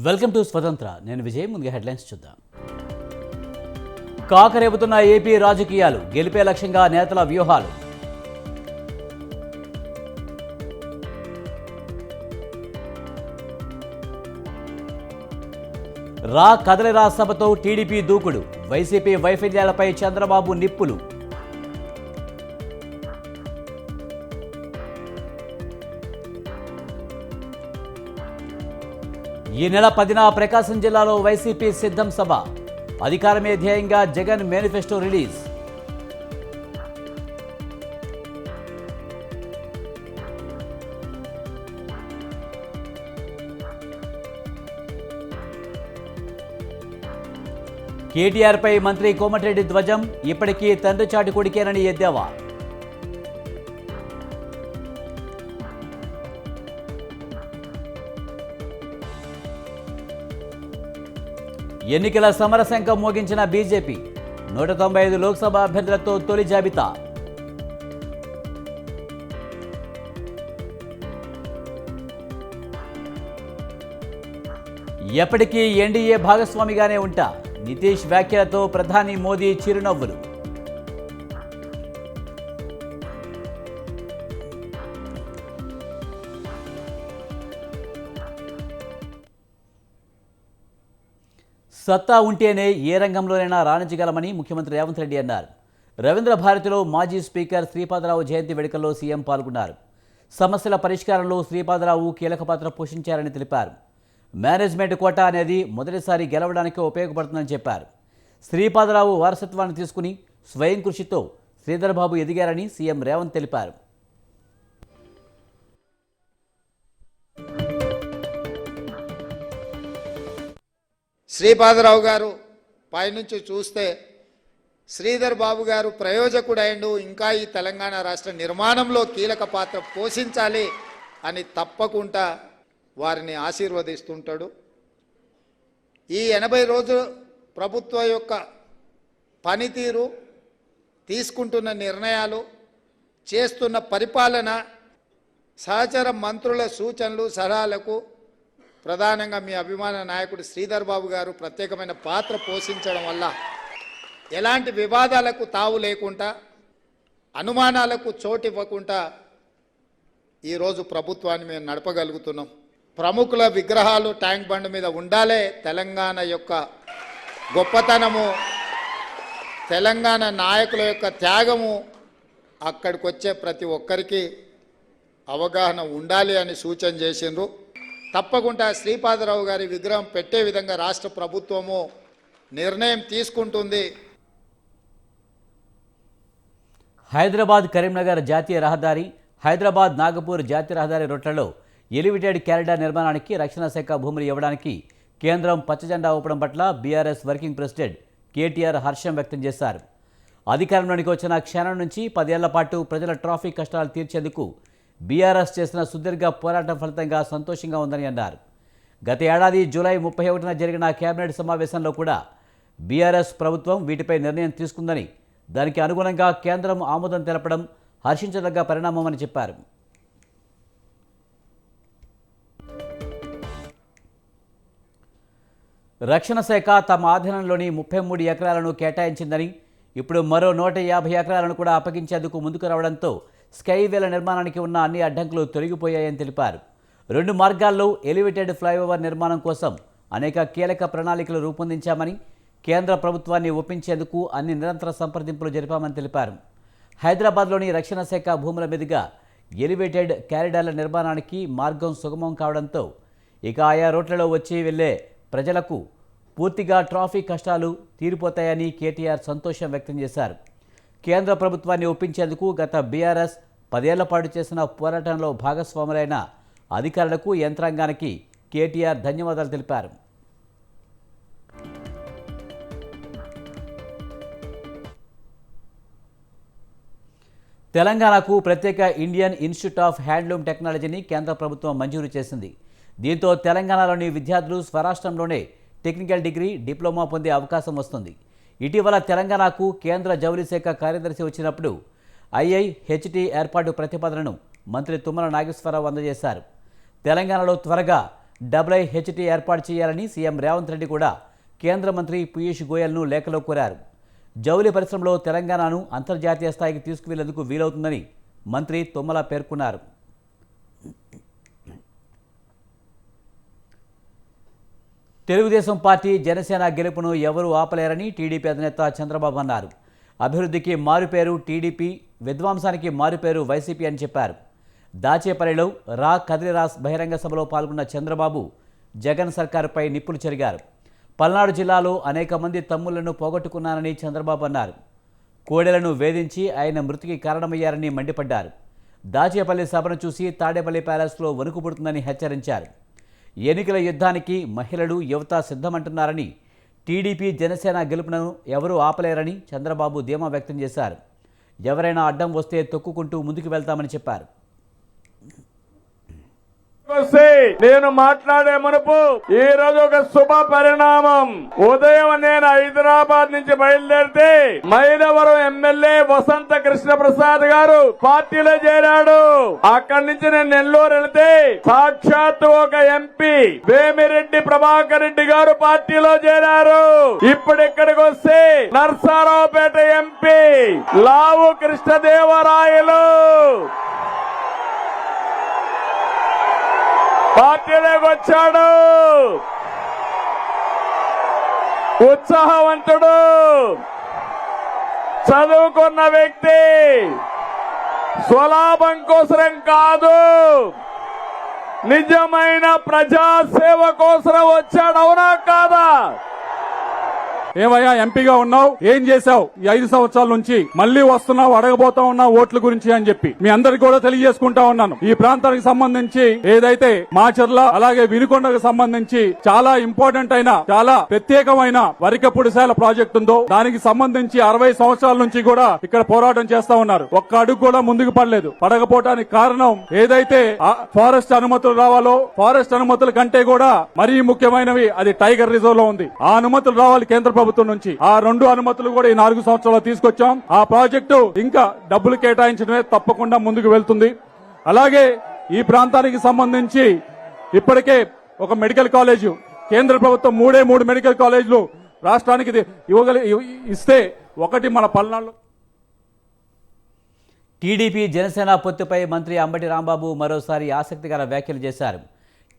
Welcome to స్వతంత్ర. నేను విజయ్. ముందుగా హెడ్లైన్స్ చూద్దాం. కాకరేపుతున్న ఏపీ రాజకీయాలు, గెలిపే లక్ష్యంగా నేతల వ్యూహాలు. రా కదలిరా సభతో టీడీపీ దూకుడు, వైసీపీ వైఫల్యాలపై చంద్రబాబు నిప్పులు. ఈ నెల 10న ప్రకాశం జిల్లాలో వైసీపీ సిద్ధం సభ, అధికారమే ధ్యేయంగా జగన్ మేనిఫెస్టో రిలీజ్. కేటీఆర్పై మంత్రి కోమటిరెడ్డి ధ్వజం, ఇప్పటికీ తండ్రి చాటి కొడుకేనని ఎద్దేవా. ఎన్నికల సమరశంఖం మోగించిన బీజేపీ, 195 లోక్సభ అభ్యర్థులతో తొలి జాబితా. ఎప్పటికీ ఎన్డీఏ భాగస్వామిగానే ఉంటా, నితీష్ వ్యాఖ్యలతో ప్రధాని మోదీ చిరునవ్వులు. సత్తా ఉంటేనే ఏ రంగంలోనైనా రాణించగలమని ముఖ్యమంత్రి రేవంత్ రెడ్డి అన్నారు. రవీంద్ర భారతిలో మాజీ స్పీకర్ శ్రీపాదరావు జయంతి వేడుకల్లో సీఎం పాల్గొన్నారు. సమస్యల పరిష్కారంలో శ్రీపాదరావు కీలక పాత్ర పోషించారని తెలిపారు. మేనేజ్మెంట్ కోటా అనేది మొదటిసారి గెలవడానికి ఉపయోగపడుతుందని చెప్పారు. శ్రీపాదరావు వారసత్వాన్ని తీసుకుని స్వయం కృషితో శ్రీధర్ బాబు ఎదిగారని సీఎం రేవంత్ తెలిపారు. శ్రీపాదరావు గారు పైనుంచి చూస్తే శ్రీధర్ బాబు గారు ప్రయోజకుడైండు, ఇంకా ఈ తెలంగాణ రాష్ట్ర నిర్మాణంలో కీలక పాత్ర పోషించాలి అని తప్పకుండా వారిని ఆశీర్వదిస్తుంటాడు. ఈ 80 రోజుల ప్రభుత్వ యొక్క పనితీరు, తీసుకుంటున్న నిర్ణయాలు, చేస్తున్న పరిపాలన, సహచర మంత్రుల సూచనలు సలహాలకు ప్రధానంగా మీ అభిమాన నాయకుడు శ్రీధర్ బాబు గారు ప్రత్యేకమైన పాత్ర పోషించడం వల్ల ఎలాంటి వివాదాలకు తావు లేకుండా, అనుమానాలకు చోటు ఇవ్వకుండా ఈరోజు ప్రభుత్వాన్ని మేము నడపగలుగుతున్నాం. ప్రముఖుల విగ్రహాలు ట్యాంక్ బండ్ మీద ఉండాలే. తెలంగాణ యొక్క గొప్పతనము, తెలంగాణ నాయకుల యొక్క త్యాగము అక్కడికి వచ్చే ప్రతి ఒక్కరికి అవగాహన ఉండాలి అని సూచన చేసిండ్రు. తప్పకుండా శ్రీపాదరావు గారి విగ్రహం పెట్టే విధంగా రాష్ట్ర ప్రభుత్వము నిర్ణయం తీసుకుంటుంది. హైదరాబాద్ కరీంనగర్ జాతీయ రహదారి, హైదరాబాద్ నాగపూర్ జాతీయ రహదారి రోడ్లలో ఎలివేటెడ్ క్యారిడార్ నిర్మాణానికి రక్షణ శాఖ భూములు ఇవ్వడానికి కేంద్రం పచ్చజెండా ఊపడం పట్ల బీఆర్ఎస్ వర్కింగ్ ప్రెసిడెంట్ కేటీఆర్ హర్షం వ్యక్తం చేశారు. అధికారంలోనికి వచ్చిన క్షణం నుంచి 10 ఏళ్ల పాటు ప్రజల ట్రాఫిక్ కష్టాలు తీర్చేందుకు బీఆర్ఎస్ చేసిన సుదీర్ఘ పోరాటం ఫలితంగా సంతోషంగా ఉందని అన్నారు. గత ఏడాది జూలై 31న జరిగిన కేబినెట్ సమావేశంలో కూడా బీఆర్ఎస్ ప్రభుత్వం వీటిపై నిర్ణయం తీసుకుందని, దానికి అనుగుణంగా కేంద్రం ఆమోదం తెలపడం హర్షించదగ్గ పరిణామమని చెప్పారు. రక్షణ శాఖ తమ ఆధీనంలోని 33 ఎకరాలను కేటాయించిందని, ఇప్పుడు మరో 150 ఎకరాలను కూడా అప్పగించేందుకు ముందుకు రావడంతో స్కైవేల నిర్మాణానికి ఉన్న అన్ని అడ్డంకులు తొలగిపోయాయని తెలిపారు. 2 మార్గాల్లో ఎలివేటెడ్ ఫ్లైఓవర్ నిర్మాణం కోసం అనేక కీలక ప్రణాళికలు రూపొందించామని, కేంద్ర ప్రభుత్వాన్ని ఒప్పించేందుకు అన్ని నిరంతర సంప్రదింపులు జరిపామని తెలిపారు. హైదరాబాద్లోని రక్షణ శాఖ భూముల మీదుగా ఎలివేటెడ్ క్యారిడార్ల నిర్మాణానికి మార్గం సుగమం కావడంతో ఇక ఆయా రోడ్లలో వచ్చి వెళ్లే ప్రజలకు పూర్తిగా ట్రాఫిక్ కష్టాలు తీరిపోతాయని కేటీఆర్ సంతోషం వ్యక్తం చేశారు. కేంద్ర ప్రభుత్వాన్ని ఒప్పించేందుకు గత బీఆర్ఎస్ 10 ఏళ్ల పాటు చేసిన పోరాటంలో భాగస్వాములైన అధికారులకు, యంత్రాంగానికి కేటీఆర్ ధన్యవాదాలు తెలిపారు. తెలంగాణకు ప్రత్యేక ఇండియన్ ఇన్స్టిట్యూట్ ఆఫ్ హ్యాండ్లూమ్ టెక్నాలజీని కేంద్ర ప్రభుత్వం మంజూరు చేసింది. దీంతో తెలంగాణలోని విద్యార్థులు స్వరాష్ట్రంలోనే టెక్నికల్ డిగ్రీ, డిప్లొమా పొందే అవకాశం వస్తుంది. ఇటీవల తెలంగాణకు కేంద్ర జౌళి శాఖ కార్యదర్శి వచ్చినప్పుడు ఐఐహెచ్టీ ఏర్పాటు ప్రతిపాదనను మంత్రి తుమ్మల నాగేశ్వరరావు అందజేశారు. తెలంగాణలో త్వరగా WIHT ఏర్పాటు చేయాలని సీఎం రేవంత్ రెడ్డి కూడా కేంద్ర మంత్రి పీయూష్ గోయల్ను లేఖలో కోరారు. జౌళి పరిశ్రమలో తెలంగాణను అంతర్జాతీయ స్థాయికి తీసుకువెళ్లేందుకు వీలవుతుందని మంత్రి తుమ్మల పేర్కొన్నారు. తెలుగుదేశం పార్టీ జనసేన గెలుపును ఎవరూ ఆపలేరని టీడీపీ అధినేత చంద్రబాబు అన్నారు. అభివృద్ధికి మారుపేరు టీడీపీ, విధ్వంసానికి మారుపేరు వైసీపీ అని చెప్పారు. దాచేపల్లిలో కదిలిరాస్ బహిరంగ సభలో పాల్గొన్న చంద్రబాబు జగన్ సర్కారుపై నిప్పులు చెరిగారు. పల్నాడు జిల్లాలో అనేక మంది తమ్ముళ్లను పోగొట్టుకున్నారని చంద్రబాబు అన్నారు. కోడెలను వేధించి ఆయన మృతికి కారణమయ్యారని మండిపడ్డారు. దాచేపల్లి సభను చూసి తాడేపల్లి ప్యాలెస్లో వణుకు పుడుతుందని హెచ్చరించారు. ఎన్నికల యుద్ధానికి మహిళలు, యువత సిద్ధమంటున్నారని, టీడీపీ జనసేన గెలుపును ఎవరూ ఆపలేరని చంద్రబాబు ధీమా వ్యక్తం చేశారు. ఎవరైనా అడ్డం వస్తే తొక్కుకుంటూ ముందుకు వెళ్తామని చెప్పారు. నేను మాట్లాడే మునుపు ఈ రోజు ఒక శుభ పరిణామం. ఉదయం నేను హైదరాబాద్ నుంచి బయలుదేరితే మైలవరం ఎమ్మెల్యే వసంత కృష్ణ ప్రసాద్ గారు పార్టీలో చేరాడు. అక్కడి నుంచి నేను నెల్లూరు వెళితే సాక్షాత్తు ఒక ఎంపీ వేమిరెడ్డి ప్రభాకర్ రెడ్డి గారు పార్టీలో చేరారు. ఇప్పుడు ఇక్కడికి వస్తే నర్సారావుపేట ఎంపీ లావు కృష్ణదేవరాయలు పార్టీలోకి వచ్చాడు. ఉత్సాహవంతుడు, చదువుకున్న వ్యక్తి, స్వలాభం కోసరం కాదు, నిజమైన ప్రజాసేవ కోసరం వచ్చాడు. అవునా కాదా? ఏమయ్యా ఎంపీగా ఉన్నావు, ఏం చేశావు ఈ 5 సంవత్సరాల నుంచి? మళ్లీ వస్తున్నావు, అడగబోతా ఉన్నావు ఓట్ల గురించి అని చెప్పి మీ అందరికి కూడా తెలియజేసుకుంటా ఉన్నాను. ఈ ప్రాంతానికి సంబంధించి ఏదైతే మాచర్ల అలాగే వినుకొండకు సంబంధించి చాలా ఇంపార్టెంట్ అయిన, చాలా ప్రత్యేకమైన వరికపుడిశాల ప్రాజెక్టు ఉందో దానికి సంబంధించి 60 సంవత్సరాల నుంచి కూడా ఇక్కడ పోరాటం చేస్తా ఉన్నారు. ఒక్క అడుగు కూడా ముందుకు పడలేదు. పడకపోవటానికి కారణం ఏదైతే ఫారెస్ట్ అనుమతులు రావాలో, ఫారెస్ట్ అనుమతుల కంటే కూడా మరీ ముఖ్యమైనవి అది టైగర్ రిజర్వ్ లో ఉంది. ఆ అనుమతులు రావాలి కేంద్ర ప్రభుత్వం నుంచి. ఆ 2 అనుమతులు కూడా ఈ 4 సంవత్సరాలు తీసుకొచ్చాం. ఆ ప్రాజెక్టు ఇంకా డబ్బులు కేటాయించడమే తప్పకుండా ముందుకు వెళ్తుంది. అలాగే ఈ ప్రాంతానికి సంబంధించి ఇప్పటికే ఒక మెడికల్ కాలేజు కేంద్ర ప్రభుత్వం 3 మెడికల్ కాలేజీలు రాష్ట్రానికి ఇస్తే ఒకటి మన పల్నాడులో. టీడీపీ జనసేన పొత్తుపై మంత్రి అంబటి రాంబాబు మరోసారి ఆసక్తికర వ్యాఖ్యలు చేశారు.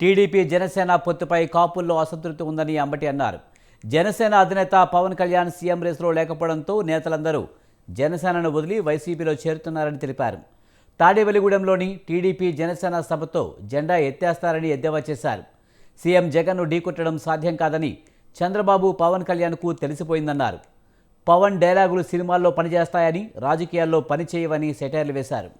టీడీపీ జనసేన పొత్తుపై కాపుల్లో అసంతృప్తి ఉందని అంబటి అన్నారు. జనసేన అధినేత పవన్ కళ్యాణ్ సీఎం రేసులో లేకపోవడంతో నేతలందరూ జనసేనను వదిలి వైసీపీలో చేరుతున్నారని తెలిపారు. తాడేపల్లిగూడెంలోని టీడీపీ జనసేన సభతో జెండా ఎత్తేస్తారని ఎద్దేవా చేశారు. సీఎం జగన్ను ఢీకొట్టడం సాధ్యం కాదని చంద్రబాబు, పవన్ కళ్యాణ్కు తెలిసిపోయిందన్నారు. పవన్ డైలాగులు సినిమాల్లో పనిచేస్తాయని, రాజకీయాల్లో పనిచేయవని సెటైర్లు వేశారు.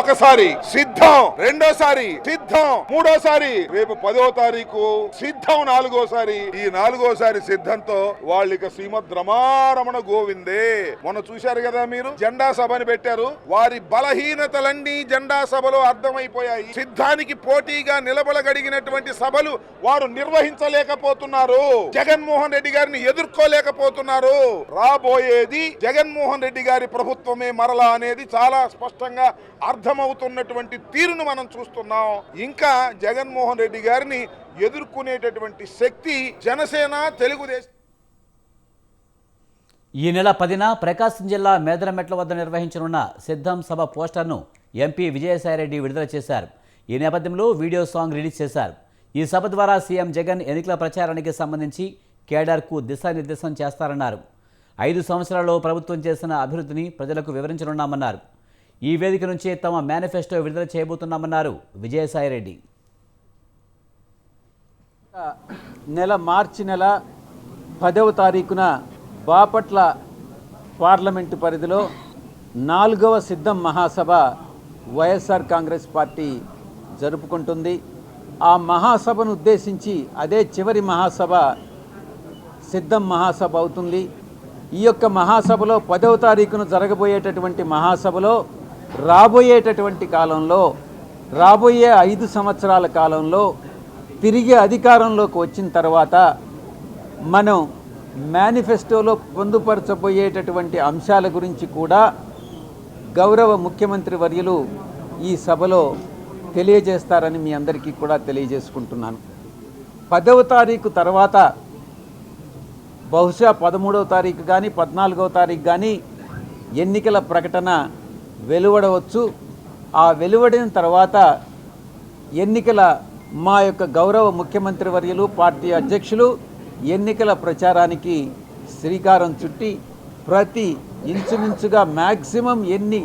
ఒకసారి సిద్ధం, రెండోసారి సిద్ధం, మూడోసారి రేపు 10వ తారీఖు సిద్ధం, 4వసారి. ఈ 4వసారి సిద్ధంతో వాళ్ళు ఇక శ్రీమద్ రమారమణ గోవిందే. మొన్న చూశారు కదా మీరు, జెండా సభని పెట్టారు. వారి బలహీనతలన్నీ జెండా సభలో అర్థమైపోయాయి. సిద్ధానికి పోటీగా నిలబడగలిగినటువంటి సభలు వారు నిర్వహించలేకపోతున్నారు. జగన్మోహన్ రెడ్డి గారిని ఎదుర్కోలేకపోతున్నారు. రాబోయేది జగన్మోహన్ రెడ్డి గారి ప్రభుత్వమే మరలా అనేది చాలా స్పష్టంగా అర్థమవుతున్నటువంటి తీరును మనం చూస్తున్నాం. ఇంకా జగన్మోహన్ రెడ్డి గారిని ఎదుర్కొనేటటువంటి శక్తి జనసేన, తెలుగుదేశం. ఈ నెల 10న ప్రకాశం జిల్లా మేదరమెట్ల వద్ద నిర్వహించనున్న సిద్ధం సభ పోస్టర్ను ఎంపీ విజయసాయిరెడ్డి విడుదల చేశారు. ఈ నేపథ్యంలో వీడియో సాంగ్ రిలీజ్ చేశారు. ఈ సభ ద్వారా సీఎం జగన్ ఎన్నికల ప్రచారానికి సంబంధించి కేడర్కు దిశానిర్దేశం చేస్తారన్నారు. 5 సంవత్సరాల్లో ప్రభుత్వం చేసిన అభివృద్ధిని ప్రజలకు వివరించనున్నామన్నారు. ఈ వేదిక నుంచే తమ మేనిఫెస్టో విడుదల చేయబోతున్నామన్నారు విజయసాయిరెడ్డి. మార్చి నెల 10వ తారీఖున బాపట్ల పార్లమెంటు పరిధిలో 4వ సిద్ధం మహాసభ వైఎస్ఆర్ కాంగ్రెస్ పార్టీ జరుపుకుంటుంది. ఆ మహాసభను ఉద్దేశించి అదే చివరి మహాసభ సిద్ధం మహాసభ అవుతుంది. ఈ యొక్క మహాసభలో 10వ తారీఖున జరగబోయేటటువంటి మహాసభలో రాబోయేటటువంటి కాలంలో, రాబోయే 5 సంవత్సరాల కాలంలో తిరిగి అధికారంలోకి వచ్చిన తర్వాత మనం మేనిఫెస్టోలో పొందుపరచబోయేటటువంటి అంశాల గురించి కూడా గౌరవ ముఖ్యమంత్రి వర్యులు ఈ సభలో తెలియజేస్తారని మీ అందరికీ కూడా తెలియజేసుకుంటున్నాను. 10వ తారీఖు తర్వాత బహుశా 13వ తారీఖు కానీ 14వ తారీఖు కానీ ఎన్నికల ప్రకటన వెలువడవచ్చు. ఆ వెలువడిన తర్వాత మా యొక్క గౌరవ ముఖ్యమంత్రి వర్యులు, పార్టీ అధ్యక్షులు ఎన్నికల ప్రచారానికి శ్రీకారం చుట్టి ప్రతి ఇంచుమించుగా మ్యాక్సిమం ఎన్ని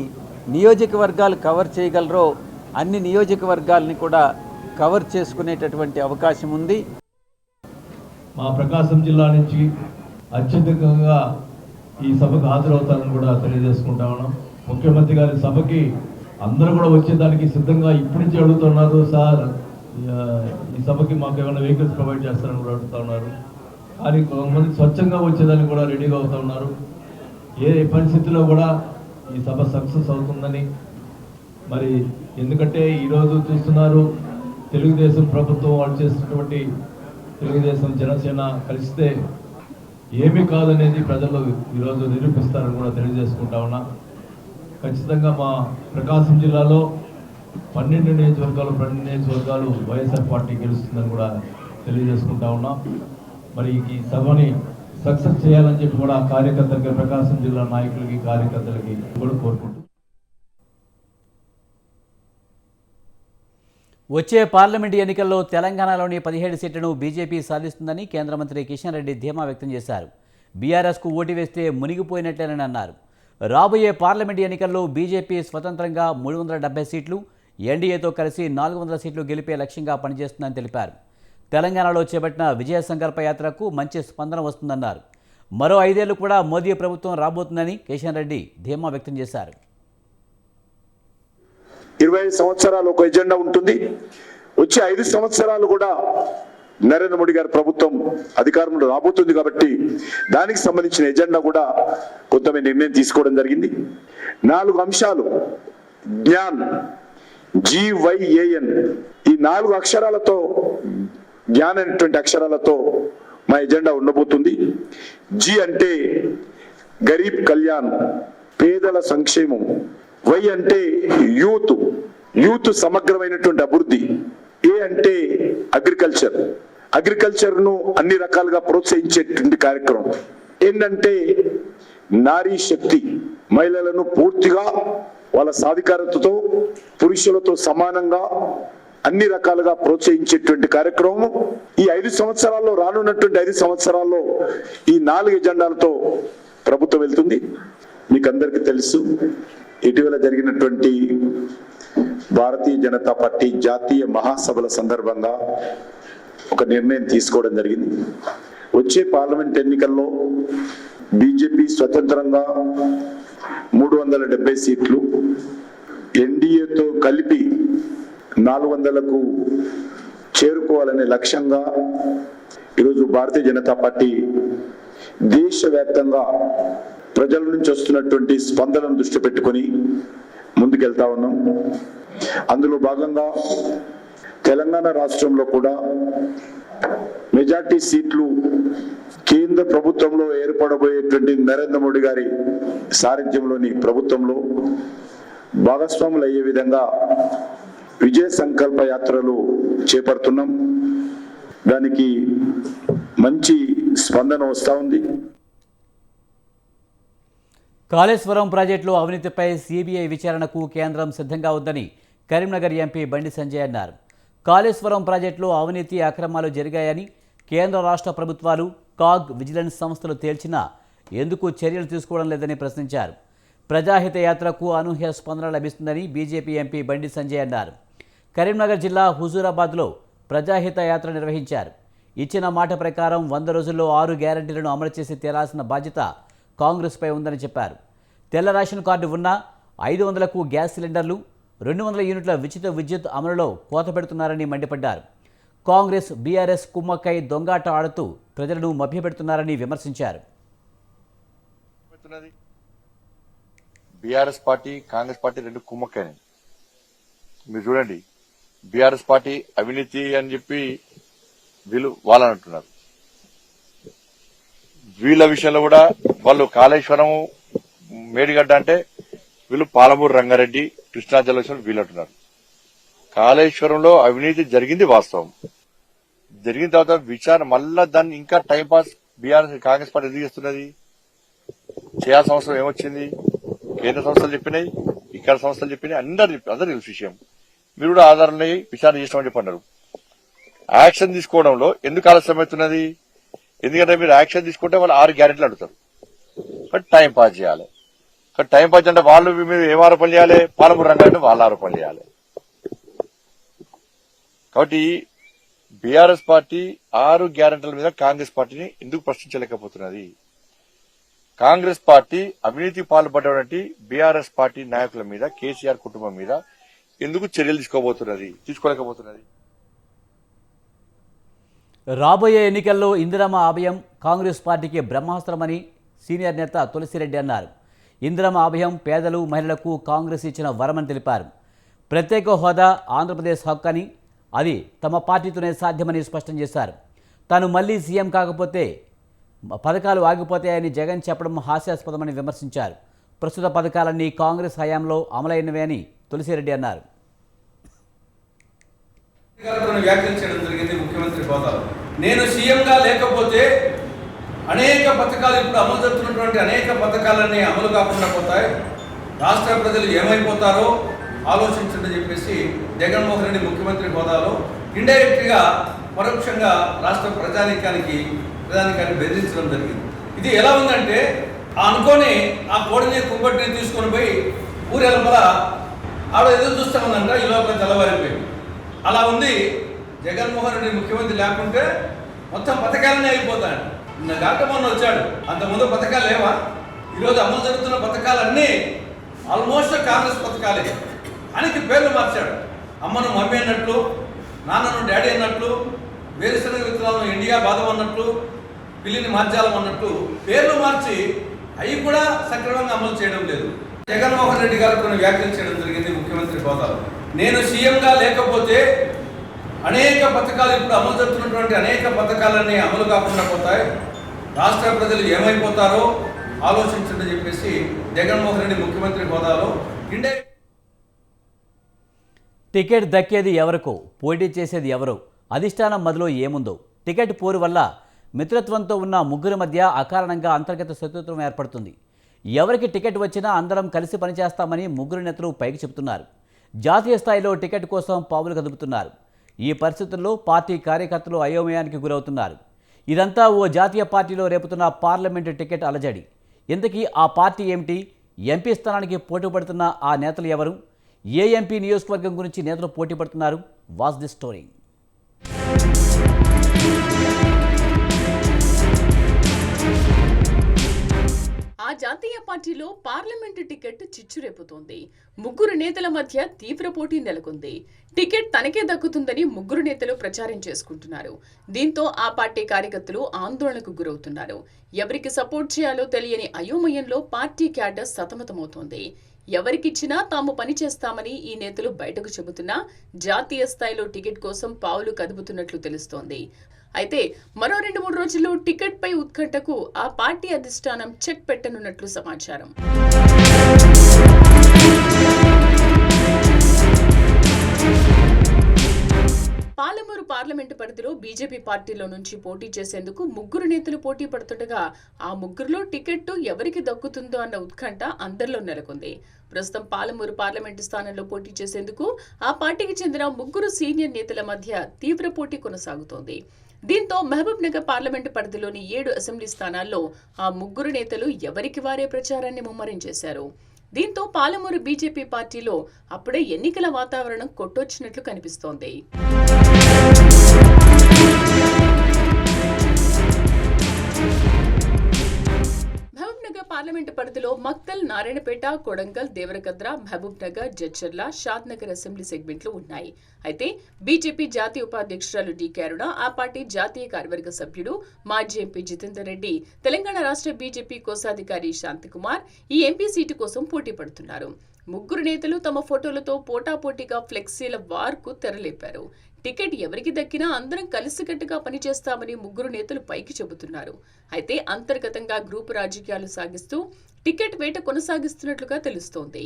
నియోజకవర్గాలు కవర్ చేయగలరో అన్ని నియోజకవర్గాలని కూడా కవర్ చేసుకునేటటువంటి అవకాశం ఉంది. మా ప్రకాశం జిల్లా నుంచి అత్యధికంగా ఈ సభకు హాజరవుతారని కూడా తెలియజేసుకుంటా ఉన్నాం. ముఖ్యమంత్రి గారి సభకి అందరూ కూడా వచ్చేదానికి సిద్ధంగా ఇప్పటి నుంచి అడుగుతున్నారు. సార్, ఈ సభకి మాకు ఏమైనా వెహికల్స్ ప్రొవైడ్ చేస్తారని కూడా అడుగుతూ ఉన్నారు. కానీ కొంతమంది స్వచ్ఛంగా వచ్చేదానికి కూడా రెడీగా అవుతూ ఉన్నారు. ఏ పరిస్థితుల్లో కూడా ఈ సభ సక్సెస్ అవుతుందని, మరి ఎందుకంటే ఈరోజు చూస్తున్నారు తెలుగుదేశం ప్రభుత్వం వాళ్ళు చేస్తున్నటువంటి తెలుగుదేశం జనసేన కలిస్తే ఏమీ కాదనేది ప్రజలు ఈరోజు నిరూపిస్తారని కూడా తెలియజేసుకుంటా ఉన్నా. ఖచ్చితంగా మా ప్రకాశం జిల్లాలో 12 నియోజకవర్గాలు వైఎస్ఆర్ పార్టీ గెలుస్తుందని కూడా తెలియజేసుకుంటా ఉన్నా. మరి ఈ సభని సక్సెస్ చేయాలని చెప్పి కూడా కార్యకర్తలకి, ప్రకాశం జిల్లా నాయకులకి, కార్యకర్తలకి కూడా కోరుకుంటున్నాం. వచ్చే పార్లమెంటు ఎన్నికల్లో తెలంగాణలోని 17 సీట్లను బీజేపీ సాధిస్తుందని కేంద్ర మంత్రి కిషన్ రెడ్డి ధీమా వ్యక్తం చేశారు. బీఆర్ఎస్కు ఓటు వేస్తే మునిగిపోయినట్లేనని అన్నారు. రాబోయే పార్లమెంటు ఎన్నికల్లో బీజేపీ స్వతంత్రంగా 370 సీట్లు, ఎన్డీఏతో కలిసి 400 సీట్లు గెలిపే లక్ష్యంగా పనిచేస్తుందని తెలిపారు. తెలంగాణలో చేపట్టిన విజయ సంకల్ప యాత్రకు మంచి స్పందన వస్తుందన్నారు. మరో 5 ఏళ్లు కూడా మోదీ ప్రభుత్వం రాబోతుందని కిషన్ రెడ్డి ధీమా వ్యక్తం చేశారు. 20 సంవత్సరాలు ఒక ఎజెండా ఉంటుంది. వచ్చే 5 సంవత్సరాలు కూడా నరేంద్ర మోడీ గారి ప్రభుత్వం అధికారంలో రాబోతుంది కాబట్టి దానికి సంబంధించిన ఎజెండా కూడా కొంత నిర్ణయం తీసుకోవడం జరిగింది. 4 అంశాలు, జ్ఞాన్, GYAN, ఈ 4 అక్షరాలతో, జ్ఞాన్ అనేటువంటి అక్షరాలతో మా ఎజెండా ఉండబోతుంది. జి అంటే గరీబ్ కళ్యాణ్, పేదల సంక్షేమం. వై అంటే యూత్ సమగ్రమైనటువంటి అభివృద్ధి. ఏ అంటే అగ్రికల్చర్ ను అన్ని రకాలుగా ప్రోత్సహించేటువంటి కార్యక్రమం. ఏంటంటే నారీ శక్తి, మహిళలను పూర్తిగా వాళ్ళ సాధికారతతో పురుషులతో సమానంగా అన్ని రకాలుగా ప్రోత్సహించేటువంటి కార్యక్రమం. ఈ 5 సంవత్సరాల్లో, రానున్నటువంటి 5 సంవత్సరాల్లో ఈ 4 ఎజెండాలతో ప్రభుత్వం వెళ్తుంది. మీకు అందరికీ తెలుసు, ఇటీవల జరిగినటువంటి భారతీయ జనతా పార్టీ జాతీయ మహాసభల సందర్భంగా ఒక నిర్ణయం తీసుకోవడం జరిగింది. వచ్చే పార్లమెంట్ ఎన్నికల్లో బీజేపీ స్వతంత్రంగా 370 సీట్లు, ఎన్డీఏతో కలిపి 400కు చేరుకోవాలనే లక్ష్యంగా ఈరోజు భారతీయ జనతా పార్టీ దేశవ్యాప్తంగా ప్రజల నుంచి వస్తున్నటువంటి స్పందనను దృష్టి పెట్టుకొని ముందుకెళ్తా ఉన్నాం. అందులో భాగంగా తెలంగాణ రాష్ట్రంలో కూడా మెజార్టీ సీట్లు కేంద్ర ప్రభుత్వంలో ఏర్పడబోయేటువంటి నరేంద్ర మోడీ గారి సారథ్యంలోని ప్రభుత్వంలో భాగస్వాములు అయ్యే విధంగా విజయ సంకల్ప యాత్రలు చేపడుతున్నాం. దానికి మంచి స్పందన వస్తూ ఉంది. కాళేశ్వరం ప్రాజెక్టులో అవినీతిపై సిబిఐ విచారణకు కేంద్రం సిద్ధంగా ఉందని కరీంనగర్ ఎంపీ బండి సంజయ్ అన్నారు. కాళేశ్వరం ప్రాజెక్టులో అవినీతి అక్రమాలు జరిగాయని కేంద్ర రాష్ట్ర ప్రభుత్వాలు, కాగ్, విజిలెన్స్ సంస్థలు తేల్చినా ఎందుకు చర్యలు తీసుకోవడం లేదని ప్రశ్నించారు. ప్రజాహిత యాత్రకు అనూహ్య స్పందన లభిస్తుందని బీజేపీ ఎంపీ బండి సంజయ్ అన్నారు. కరీంనగర్ జిల్లా హుజూరాబాద్లో ప్రజాహిత యాత్ర నిర్వహించారు. ఇచ్చిన మాట ప్రకారం 100 రోజుల్లో 6 గ్యారంటీలను అమలు చేసి తీరాల్సిన బాధ్యత కాంగ్రెస్పై ఉందని చెప్పారు. తెల్ల రేషన్ కార్డు ఉన్న 500కు గ్యాస్ సిలిండర్లు, 200 యూనిట్ల ఉచిత విద్యుత్ అమలులో కోత పెడుతున్నారని మండిపడ్డారు. కాంగ్రెస్, బీఆర్ఎస్ కుమ్మక్కై దొంగాట ఆడుతూ ప్రజలను మభ్యపెడుతున్నారని విమర్శించారు. బీఆర్ఎస్ పార్టీ, కాంగ్రెస్ పార్టీ రెండు కుమ్మక్కైన. మీరు చూడండి, బీఆర్ఎస్ పార్టీ అవినీతి అని చెప్పి వీళ్ళు వాళ్ళనంటున్నారు. వీళ్ళ విషయంలో కూడా వాళ్ళు కాళేశ్వరం, మేడిగడ్డ అంటే వీళ్ళు పాలమూరు రంగారెడ్డి, కృష్ణా జలాశయం వీళ్ళు అంటున్నారు. కాళేశ్వరంలో అవినీతి జరిగింది వాస్తవం. జరిగిన తర్వాత విచారణ మళ్ళా దాన్ని ఇంకా టైంపాస్ బీఆర్ఎస్ కాంగ్రెస్ పార్టీ ఎందుకు చేస్తున్నది? చేయాల్సిన అవసరం ఏమొచ్చింది? కేంద్ర సంస్థలు చెప్పినాయి, ఇక్కడ సంస్థలు చెప్పినాయి, అందరు తెలుసు విషయం. మీరు కూడా ఆధారాన్ని విచారణ చేస్తామని చెప్పన్నారు. యాక్షన్ తీసుకోవడంలో ఎందుకు ఆలస్యం అవుతున్నది? ఎందుకంటే మీరు యాక్షన్ తీసుకుంటే వాళ్ళు 6 గ్యారెంటీలు అడుగుతారు. బట్ టైం పాస్ చేయాలి. టైం పాస్ అంటే వాళ్ళు మీరు ఏం ఆరోపణలు చేయాలి? పాలమూరు రంగాన్ని వాళ్ళు ఆరోపణలు చేయాలి. కాబట్టి బీఆర్ఎస్ పార్టీ 6 గ్యారెంటీల మీద కాంగ్రెస్ పార్టీని ఎందుకు ప్రశ్నించలేకపోతున్నది? కాంగ్రెస్ పార్టీ అవినీతి పాల్పడ్డటువంటి బీఆర్ఎస్ పార్టీ నాయకుల మీద, కేసీఆర్ కుటుంబం మీద ఎందుకు చర్యలు తీసుకోలేకపోతున్నది? రాబోయే ఎన్నికల్లో ఇందిరమ్మ అభయం కాంగ్రెస్ పార్టీకి బ్రహ్మాస్త్రమని సీనియర్ నేత తులసిరెడ్డి అన్నారు. ఇందిరమ్మ అభయం పేదలు, మహిళలకు కాంగ్రెస్ ఇచ్చిన వరమని తెలిపారు. ప్రత్యేక హోదా ఆంధ్రప్రదేశ్ హక్కు అని, అది తమ పార్టీతోనే సాధ్యమని స్పష్టం చేశారు. తాను మళ్లీ సీఎం కాకపోతే పథకాలు ఆగిపోతాయని జగన్ చెప్పడం హాస్యాస్పదమని విమర్శించారు. ప్రస్తుత పథకాలన్నీ కాంగ్రెస్ హయాంలో అమలైనవే అని తులసిరెడ్డి అన్నారు. వ్యాఖ్యానించడం జరిగింది ముఖ్యమంత్రి హోదాలో. నేను సీఎంగా లేకపోతే అనేక పథకాలు, ఇప్పుడు అమలు జరుగుతున్నటువంటి అనేక పథకాలన్నీ అమలు కాకుండా పోతాయి, రాష్ట్ర ప్రజలు ఏమైపోతారో ఆలోచించండి చెప్పేసి జగన్మోహన్ రెడ్డి ముఖ్యమంత్రి హోదాలో ఇండైరెక్ట్ గా పరోక్షంగా రాష్ట్ర ప్రజానీకాన్ని బెదిరించడం జరిగింది. ఇది ఎలా ఉందంటే అనుకోని ఆ కోడిని కుంపటిని తీసుకొని పోయి ఊరెలపల ఆవిడ ఎదురు చూస్తా ఉందంట, ఈ లోపల తెల్లవారిపోయింది. అలా ఉంది. జగన్మోహన్ రెడ్డి ముఖ్యమంత్రి లేకుంటే మొత్తం పథకాలన్నీ అయిపోతాయి. నిన్న మొన్న వచ్చాడు, అంతకుముందు పథకాలు లేవా? ఈరోజు అమలు జరుగుతున్న పథకాలన్నీ ఆల్మోస్ట్ కాంగ్రెస్ పథకాలే. ఆయనకి పేర్లు మార్చాడు. అమ్మను మమ్మీ అన్నట్లు, నాన్నను డాడీ అన్నట్లు, వేరుశనగ విత్తనాలను ఇండియా బాదం అన్నట్లు, పిల్లిని మార్చాలం అన్నట్లు పేర్లు మార్చి అవి కూడా సక్రమంగా అమలు చేయడం లేదు. జగన్మోహన్ రెడ్డి గారు కొన్ని వ్యాఖ్యలు చేయడం జరిగింది ముఖ్యమంత్రి హోదాలో. నేను సీఎంగా లేకపోతే అనేక పథకాలు, ఇప్పుడు అమలు జరుగుతున్నటువంటి అనేక పథకాలన్నీ అమలు కాకుండా పోతాయి, రాష్ట్ర ప్రజలు ఏమైపోతారో ఆలోచించండి చెప్పేసి జగన్మోహన్ రెడ్డి ముఖ్యమంత్రి హోదాలో టికెట్ దక్కేది ఎవరికో, పోటీ చేసేది ఎవరో, అధిష్టానం మదిలో ఏముందో, టికెట్ పోరు వల్ల మిత్రత్వంతో ఉన్న ముగ్గురి మధ్య అకారణంగా అంతర్గత శత్రుత్వం ఏర్పడుతుంది. ఎవరికి టికెట్ వచ్చినా అందరం కలిసి పనిచేస్తామని ముగ్గురు నేతలు పైకి చెబుతున్నారు. జాతీయ స్థాయిలో టికెట్ కోసం పావులు కదుపుతున్నారు. ఈ పరిస్థితుల్లో పార్టీ కార్యకర్తలు అయోమయానికి గురవుతున్నారు. ఇదంతా ఓ జాతీయ పార్టీలో రేపుతున్న పార్లమెంటు టికెట్ అలజడి. ఇంతకీ ఆ పార్టీ ఏమిటి? ఎంపీ స్థానానికి పోటీ పడుతున్న ఆ నేతలు ఎవరు? ఏ ఎంపీ నియోజకవర్గం గురించి నేతలు పోటీ పడుతున్నారు? Watch the story. ఆ జాతీయ పార్టీలో పార్లమెంటు టికెట్ చిచ్చురేపుతోంది. ముగ్గురు నేతల మధ్య తీవ్ర పోటీ నెలకొంది. టికెట్ తనకే దక్కుతుందని ముగ్గురు నేతలు ప్రచారం చేసుకుంటున్నారు. దీంతో ఆ పార్టీ కార్యకర్తలు ఆందోళనకు గురవుతున్నారు. ఎవరికి సపోర్ట్ చేయాలో తెలియని అయోమయంలో పార్టీ క్యాడర్ సతమతమవుతోంది. ఎవరికిచ్చినా తాము పనిచేస్తామని ఈ నేతలు బయటకు చెబుతున్నా జాతీయ స్థాయిలో టికెట్ కోసం పావులు కదుపుతున్నట్లు తెలుస్తోంది. అయితే మరో 2-3 రోజుల్లో టికెట్ పై ఉత్కంఠకు ఆ పార్టీ అధిష్టానం చెక్ పెట్టనున్నట్లు సమాచారం. పాలమూరు పార్లమెంటు పరిధిలో బీజేపీ పార్టీలో నుంచి పోటీ చేసేందుకు ముగ్గురు నేతలు పోటీ పడుతుండగా ఆ ముగ్గురులో టికెట్ ఎవరికి దక్కుతుందో అన్న ఉత్కంఠ అందరిలో నెలకొంది. ప్రస్తుతం పాలమూరు పార్లమెంటు స్థానంలో పోటీ చేసేందుకు ఆ పార్టీకి చెందిన ముగ్గురు సీనియర్ నేతల మధ్య తీవ్ర పోటీ కొనసాగుతోంది. దీంతో మహబూబ్ నగర్ పార్లమెంటు పరిధిలోని 7 అసెంబ్లీ స్థానాల్లో ఆ ముగ్గురు నేతలు ఎవరికి వారే ప్రచారాన్ని ముమ్మరం చేశారు. దీంతో పాలమూరు బీజేపీ పార్టీలో అప్పుడే ఎన్నికల వాతావరణం కొట్టొచ్చినట్లు కనిపిస్తోంది. పార్లమెంటు పరిధిలో మక్తల్, నారాయణపేట, కొడంగల్, దేవరకద్ర, మహబూబ్ నగర్, జడ్చర్ల, షాద్ నగర్ అసెంబ్లీ సెగ్మెంట్లు ఉన్నాయి. అయితే బీజేపీ జాతీయ ఉపాధ్యక్షురాలు డి.కే. అరుణ, ఆ పార్టీ జాతీయ కార్యవర్గ సభ్యుడు మాజీ ఎంపీ జితేందర్ రెడ్డి, తెలంగాణ రాష్ట్ర బీజేపీ కోశాధికారి శాంతికుమార్ ఈ ఎంపీ సీటు కోసం పోటీ పడుతున్నారు. ముగ్గురు నేతలు తమ ఫోటోలతో పోటాపోటీగా ఫ్లెక్సీల వార్కు తెరలేపారు. టికెట్ ఎవరికి దక్కినా అందరం కలిసికట్టుగా పనిచేస్తామని ముగ్గురు నేతలు పైకి చెబుతున్నారు. అయితే అంతర్గతంగా గ్రూపు రాజకీయాలు సాగిస్తూ టికెట్ వేట కొనసాగిస్తున్నట్లుగా తెలుస్తోంది.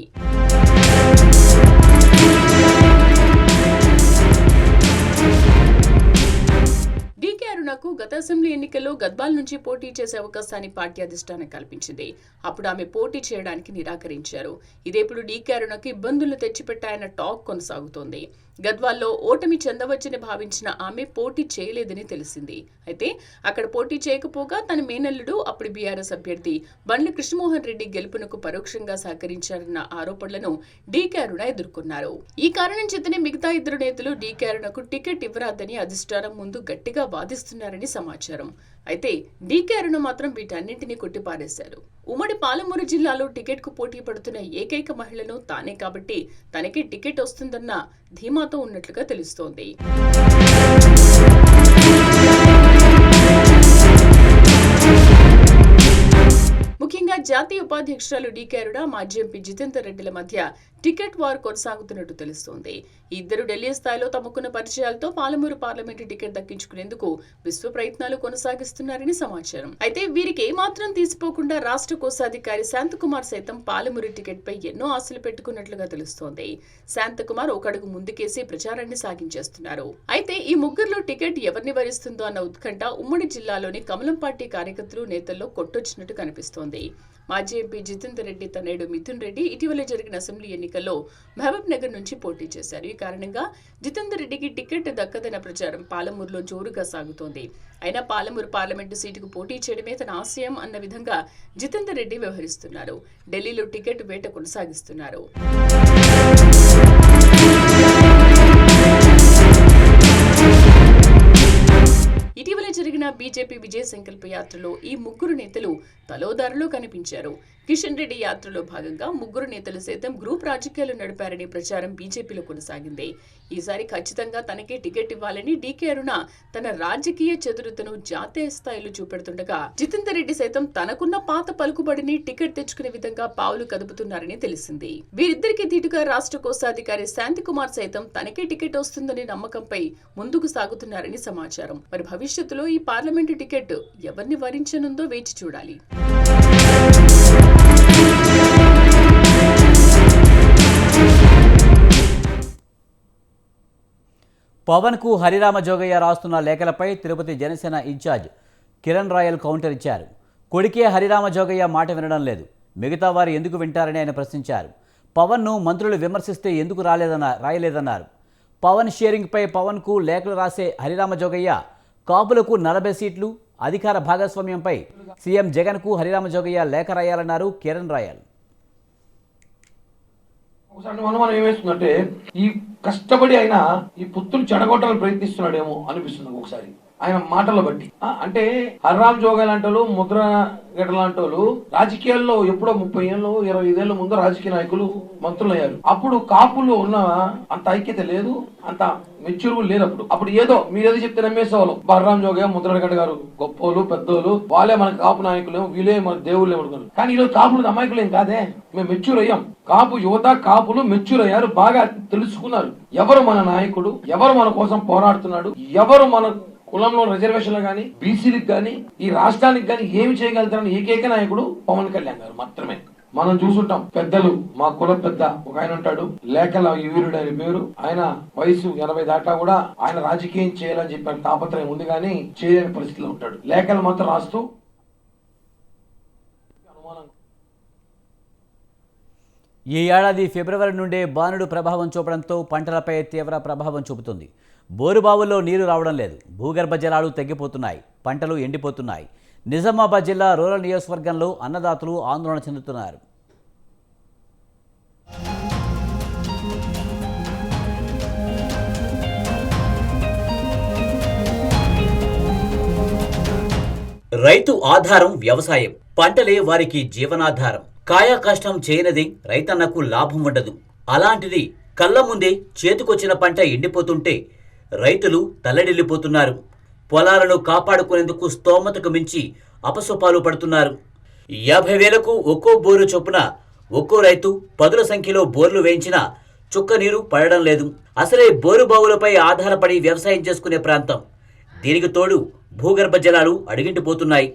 గత అసెంబ్లీ ఎన్నికల్లో గద్వాల్ నుంచి పోటీ చేసే అవకాశాన్ని పార్టీ అధిష్టానం కల్పించింది. అప్పుడు ఆమె పోటీ చేయడానికి నిరాకరించారు. ఇదేప్పుడు డీకే అరుణకు ఇబ్బందులు తెచ్చిపెట్టాయన్న టాక్ కొనసాగుతోంది. గద్వాల్లో ఓటమి చెందవచ్చని భావించిన ఆమె పోటీ చేయలేదని తెలిసింది. అయితే అక్కడ పోటీ చేయకపోగా తన మేనల్లుడు అప్పుడు బీఆర్ఎస్ అభ్యర్థి బండ్ల కృష్ణమోహన్ రెడ్డి గెలుపునకు పరోక్షంగా సహకరించారన్న ఆరోపణలను డీకే అరుణ ఎదుర్కొన్నారు. ఈ కారణం చేతనే మిగతా ఇద్దరు నేతలు డీకే అరుణకు టికెట్ ఇవ్వరాదని అధిష్టానం ముందు గట్టిగా వాదిస్తున్నారని సమాచారం. అయితే డీకే అరుణ మాత్రం వీటన్నింటినీ కొట్టిపారేశారు. ఉమ్మడి పాలమూరు జిల్లాలో టికెట్ కు పోటీ పడుతున్న ఏకైక మహిళను తానే కాబట్టి తనకి టికెట్ వస్తుందన్న ధీమాతో ఉన్నట్లుగా తెలుస్తోంది. ముఖ్యంగా జాతీయ ఉపాధ్యక్షురాలు డీకే అరుణ, మాజీ ఎంపీ జితేందర్ రెడ్డిల మధ్య టికెట్ వార్ కొనసాగుతున్నట్టు తెలుస్తోంది. ఇద్దరు ఢిల్లీ స్థాయిలో తమకున్న పరిచయాలతో పాలమూరు పార్లమెంటు టికెట్ దక్కించుకునేందుకు విశ్వ ప్రయత్నాలు కొనసాగిస్తున్నారని సమాచారం. అయితే వీరికి ఏమాత్రం తీసిపోకుండా రాష్ట్ర కోశాధికారి శాంతకుమార్ సైతం పాలమూరు టికెట్ పై ఎన్నో ఆశలు పెట్టుకున్నట్లుగా తెలుస్తోంది. శాంతకుమార్ ఒక అడుగు ముందుకేసి ప్రచారాన్ని సాగించేస్తున్నారు. అయితే ఈ ముగ్గురులో టికెట్ ఎవరిని వరిస్తుందో అన్న ఉత్కంఠ ఉమ్మడి జిల్లాలోని కమలం పార్టీ కార్యకర్తలు, నేతల్లో కొట్టొచ్చినట్టు కనిపిస్తోంది. మాజీ ఎంపీ జితేందర్ రెడ్డి తనయుడు మిథున్ రెడ్డి ఇటీవల జరిగిన అసెంబ్లీ ఎన్నికల్లో మహబూబ్ నగర్ నుంచి పోటీ చేశారు. ఈ కారణంగా జితేందర్ రెడ్డికి టికెట్ దక్కదన్న ప్రచారం పాలమూరులో జోరుగా సాగుతోంది. అయినా పాలమూరు పార్లమెంటు సీటుకు పోటీ చేయడమే తన ఆశయం అన్న విధంగా జితేందర్ రెడ్డి వ్యవహరిస్తున్నారు. ఢిల్లీలో టికెట్ వేట కొనసాగిస్తున్నారు. ఇటీవల జరిగిన బీజేపీ విజయ సంకల్ప యాత్రలో ఈ ముగ్గురు నేతలు తలోదారులో కనిపించారు. కిషన్ రెడ్డి యాత్రలో భాగంగా ముగ్గురు నేతలు సైతం గ్రూప్ రాజకీయాలు నడిపారనే ప్రచారం బీజేపీలో కొనసాగింది. ఈసారి ఖచ్చితంగా తనకే టికెట్ ఇవ్వాలని డీకే అరుణ తన రాజకీయ చతురతను జాతీయ స్థాయిలో చూపెడుతుండగా జితేందర్ రెడ్డి సైతం తనకున్న పాత పలుకుబడిని టికెట్ తెచ్చుకునే విధంగా పావులు కదుపుతున్నారని తెలిసింది. వీరిద్దరికీ దీటుగా రాష్ట్ర కోశాధికారి శాంతకుమార్ సైతం తనకే టికెట్ వస్తుందనే నమ్మకంపై ముందుకు సాగుతున్నారని సమాచారం. మరి భవిష్యత్తులో ఈ పార్లమెంటు టికెట్ ఎవరిని వరించనుందో వేచి చూడాలి. పవన్ కు హరిరామ జోగయ్య రాస్తున్న లేఖలపై తిరుపతి జనసేన ఇన్ఛార్జ్ కిరణ్ రాయల్ కౌంటర్ ఇచ్చారు. కొడుకే హరిరామ జోగయ్య మాట వినడం లేదు, మిగతా వారు ఎందుకు వింటారని ఆయన ప్రశ్నించారు. పవన్ను మంత్రులు విమర్శిస్తే ఎందుకు రాయలేదన్నారు. పవన్ షేరింగ్పై పవన్కు లేఖలు రాసే హరిరామ జోగయ్య కాపులకు 40 సీట్లు, అధికార భాగస్వామ్యంపై సీఎం జగన్కు హరిరామ జోగయ్య లేఖ రాయాలన్నారు కిరణ్ రాయల్. ఒకసారి అనుమానం ఏమేస్తుందంటే ఈ కష్టపడి ఆయన ఈ పుత్తులు చెడగొట్టాలని ప్రయత్నిస్తున్నాడేమో అనిపిస్తుంది ఒకసారి ఆయన మాటల్లో బట్టి. అంటే హరిరామ జోగయ్య లాంటి వాళ్ళు, ముద్ర గడ్డ లాంటి వాళ్ళు రాజకీయాల్లో ఎప్పుడో 30 ఏళ్ళు 25 ఏళ్ళ ముందు రాజకీయ నాయకులు మంత్రులు అయ్యారు. అప్పుడు కాపులు ఉన్న అంత ఐక్యత లేదు, అంత మెచ్యూర్ లేదు. అప్పుడు ఏదో మీరేదో చెప్తే నమ్మేసేవాళ్ళు. హరిరామ జోగయ్య, ముద్రగడ్డ గారు గొప్పోళ్ళు, పెద్దోళ్ళు, వాళ్ళే మన కాపు నాయకులేమో, వీళ్ళే మన దేవుళ్ళు ఏమనుకున్నారు. కానీ ఈరోజు కాపులు అమాయకులేం కాదే, మేము మెచ్యూర్ అయ్యాం. కాపు యువత, కాపులు మెచ్యూర్ అయ్యారు, బాగా తెలుసుకున్నారు ఎవరు మన నాయకుడు, ఎవరు మన కోసం పోరాడుతున్నాడు, ఎవరు మన కులంలో రిజర్వేషన్లు గానీ, బీసీలకు గానీ, ఈ రాష్ట్రానికి గానీ ఏమి చేయగలుగుతారని ఏకైక నాయకుడు పవన్ కళ్యాణ్ గారు మాత్రమే. మనం చూసుంటాం పెద్దలు, మా కుల పెద్ద ఒక ఆయన ఉంటాడు, లేఖల వీరుడు ఆయన పేరు. ఆయన వయసు 80 దాటా కూడా ఆయన రాజకీయం చేయాలని చెప్పిన తాపత్రయం ఉంది, కానీ చేయలేని పరిస్థితిలో ఉంటాడు. లేఖలు మాత్రం రాస్తూ ఈ ఏడాది ఫిబ్రవరి నుండే బానుడు ప్రభావం చూపడంతో పంటలపై తీవ్ర ప్రభావం చూపుతుంది. బోరుబావుల్లో నీరు రావడం లేదు, భూగర్భ జలాలు తగ్గిపోతున్నాయి, పంటలు ఎండిపోతున్నాయి. నిజామాబాద్ జిల్లా రూరల్ నియోజకవర్గంలో అన్నదాతలు ఆందోళన చెందుతున్నారు. రైతు ఆధారం వ్యవసాయం, పంటలే వారికి జీవనాధారం. కాయా కష్టం చేయనది రైతన్నకు లాభం ఉండదు. అలాంటిది కళ్ళ ముందే చేతికొచ్చిన పంట ఎండిపోతుంటే రైతులు తల్లడిల్లిపోతున్నారు. పొలాలను కాపాడుకునేందుకు స్తోమతకు మించి అపసొపాలు పడుతున్నారు. 50,000కు ఒక్కో బోరు చొప్పున ఒక్కో రైతు 10ల సంఖ్యలో బోర్లు వేయించినా చుక్క నీరు పడడం లేదు. అసలే బోరు బావులపై ఆధారపడి వ్యవసాయం చేసుకునే ప్రాంతం. దీనికి తోడు భూగర్భ జలాలు అడుగింటిపోతున్నాయి.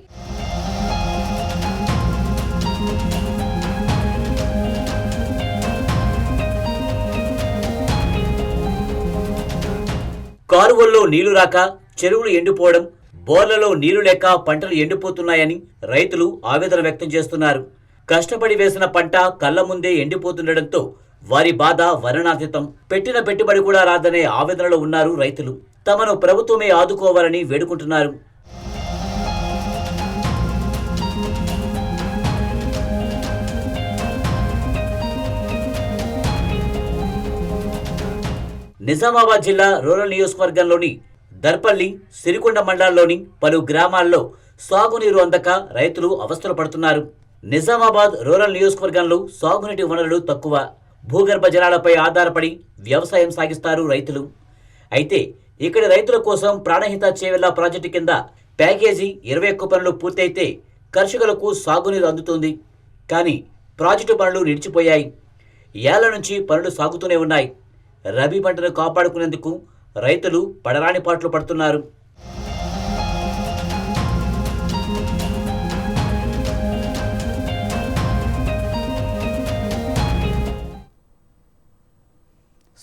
కాలువల్లో నీళ్లు రాక చెరువులు ఎండిపోవడం, బోర్లలో నీళ్లు లేక పంటలు ఎండిపోతున్నాయని రైతులు ఆవేదన వ్యక్తం చేస్తున్నారు. కష్టపడి వేసిన పంట కళ్ల ముందే ఎండిపోతుండటంతో వారి బాధ వర్ణనాతీతం. పెట్టిన పెట్టుబడి కూడా రాదనే ఆవేదనలో ఉన్నారు రైతులు. తమను ప్రభుత్వమే ఆదుకోవాలని వేడుకుంటున్నారు. నిజామాబాద్ జిల్లా రూరల్ నియోజకవర్గంలోని దర్పల్లి, సిరికొండ మండలాల్లోని పలు గ్రామాల్లో సాగునీరు అందక రైతులు అవస్థలు పడుతున్నారు. నిజామాబాద్ రూరల్ నియోజకవర్గంలో సాగునీటి వనరులు తక్కువ. భూగర్భ జలాలపై ఆధారపడి వ్యవసాయం సాగిస్తారు రైతులు. అయితే ఇక్కడి రైతుల కోసం ప్రాణహిత చేవెళ్ల ప్రాజెక్టు కింద ప్యాకేజీ 21 పనులు పూర్తయితే కర్షకులకు సాగునీరు అందుతుంది. కానీ ప్రాజెక్టు పనులు నిలిచిపోయాయి. ఏళ్ల నుంచి పనులు సాగుతూనే ఉన్నాయి. రబీ పంటను కాపాడుకునేందుకు రైతులు పడరాని పాట్లు పడుతున్నారు.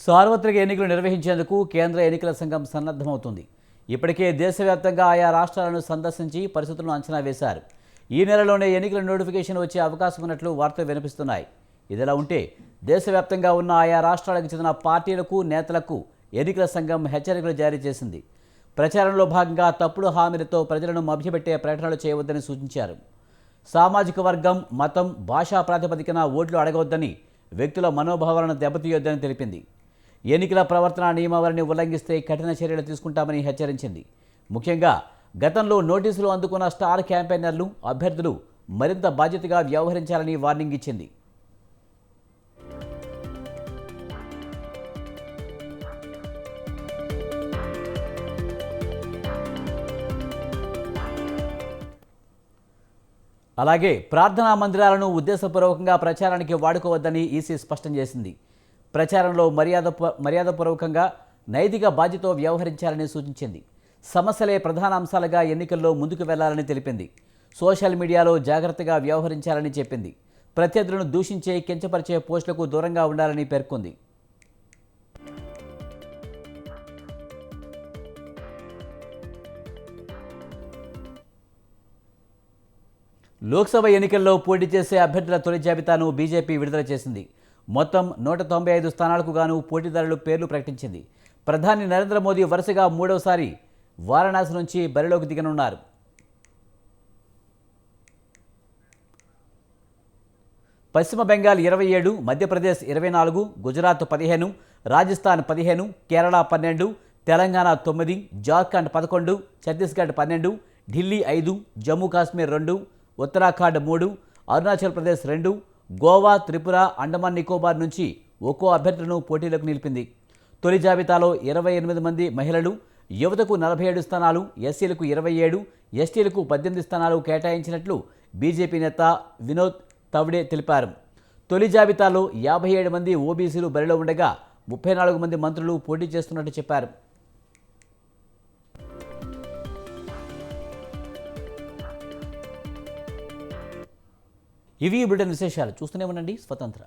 సార్వత్రిక ఎన్నికలు నిర్వహించేందుకు కేంద్ర ఎన్నికల సంఘం సన్నద్ధమవుతుంది. ఇప్పటికే దేశవ్యాప్తంగా ఆయా రాష్ట్రాలను సందర్శించి పరిస్థితులను అంచనా వేశారు. ఈ నెలలోనే ఎన్నికల నోటిఫికేషన్ వచ్చే అవకాశం ఉన్నట్లు వార్తలు వినిపిస్తున్నాయి. ఇదిలా ఉంటే దేశవ్యాప్తంగా ఉన్న ఆయా రాష్ట్రాలకు చెందిన పార్టీలకు, నేతలకు ఎన్నికల సంఘం హెచ్చరికలు జారీ చేసింది. ప్రచారంలో భాగంగా తప్పుడు హామీలతో ప్రజలను మభ్యపెట్టే ప్రకటనలు చేయవద్దని సూచించారు. సామాజిక వర్గం, మతం, భాషా ప్రాతిపదికన ఓట్లు అడగవద్దని, వ్యక్తుల మనోభావాలను దెబ్బతీయొద్దని తెలిపింది. ఎన్నికల ప్రవర్తన నియమావళిని ఉల్లంఘిస్తే కఠిన చర్యలు తీసుకుంటామని హెచ్చరించింది. ముఖ్యంగా గతంలో నోటీసులు అందుకున్న స్టార్ క్యాంపెయినర్లు, అభ్యర్థులు మరింత బాధ్యతగా వ్యవహరించాలని వార్నింగ్ ఇచ్చింది. అలాగే ప్రార్థనా మందిరాలను ఉద్దేశపూర్వకంగా ప్రచారానికి వాడుకోవద్దని ఈసీ స్పష్టం చేసింది. ప్రచారంలో మర్యాదపూర్వకంగా నైతిక బాధ్యతతో వ్యవహరించాలని సూచించింది. సమస్యలే ప్రధాన అంశాలుగా ఎన్నికల్లో ముందుకు వెళ్లాలని తెలిపింది. సోషల్ మీడియాలో జాగ్రత్తగా వ్యవహరించాలని చెప్పింది. ప్రత్యర్థులను దూషించే, కించపరిచే పోస్టులకు దూరంగా ఉండాలని పేర్కొంది. లోక్సభ ఎన్నికల్లో పోటీ చేసే అభ్యర్థుల తొలి జాబితాను బీజేపీ విడుదల చేసింది. మొత్తం 195 స్థానాలకు గాను పోటీదారుల పేర్లు ప్రకటించింది. ప్రధాని నరేంద్ర మోదీ వరుసగా 3వసారి వారణాసి నుంచి బరిలోకి దిగనున్నారు. పశ్చిమ బెంగాల్ 27, మధ్యప్రదేశ్ 24, గుజరాత్ 15, రాజస్థాన్ 15, కేరళ 12, తెలంగాణ 9, జార్ఖండ్ 11, ఛత్తీస్గఢ్ 12, ఢిల్లీ 5, జమ్మూ కాశ్మీర్ 2, ఉత్తరాఖండ్ 3, అరుణాచల్ ప్రదేశ్ 2, గోవా, త్రిపుర, అండమాన్ నికోబార్ నుంచి ఒక్కో అభ్యర్థులను పోటీలకు నిలిపింది. తొలి జాబితాలో 28 మంది మహిళలు, యువతకు 47 స్థానాలు, ఎస్సీలకు 27, ఎస్టీలకు 18 స్థానాలు కేటాయించినట్లు బీజేపీ నేత వినోద్ తవ్డే తెలిపారు. తొలి జాబితాలో 57 మంది ఓబీసీలు బరిలో ఉండగా 34 మంది మంత్రులు పోటీ చేస్తున్నట్టు చెప్పారు. ఇవి బులెటిన్ విశేషాలు. చూస్తూనే ఉండండి స్వతంత్ర.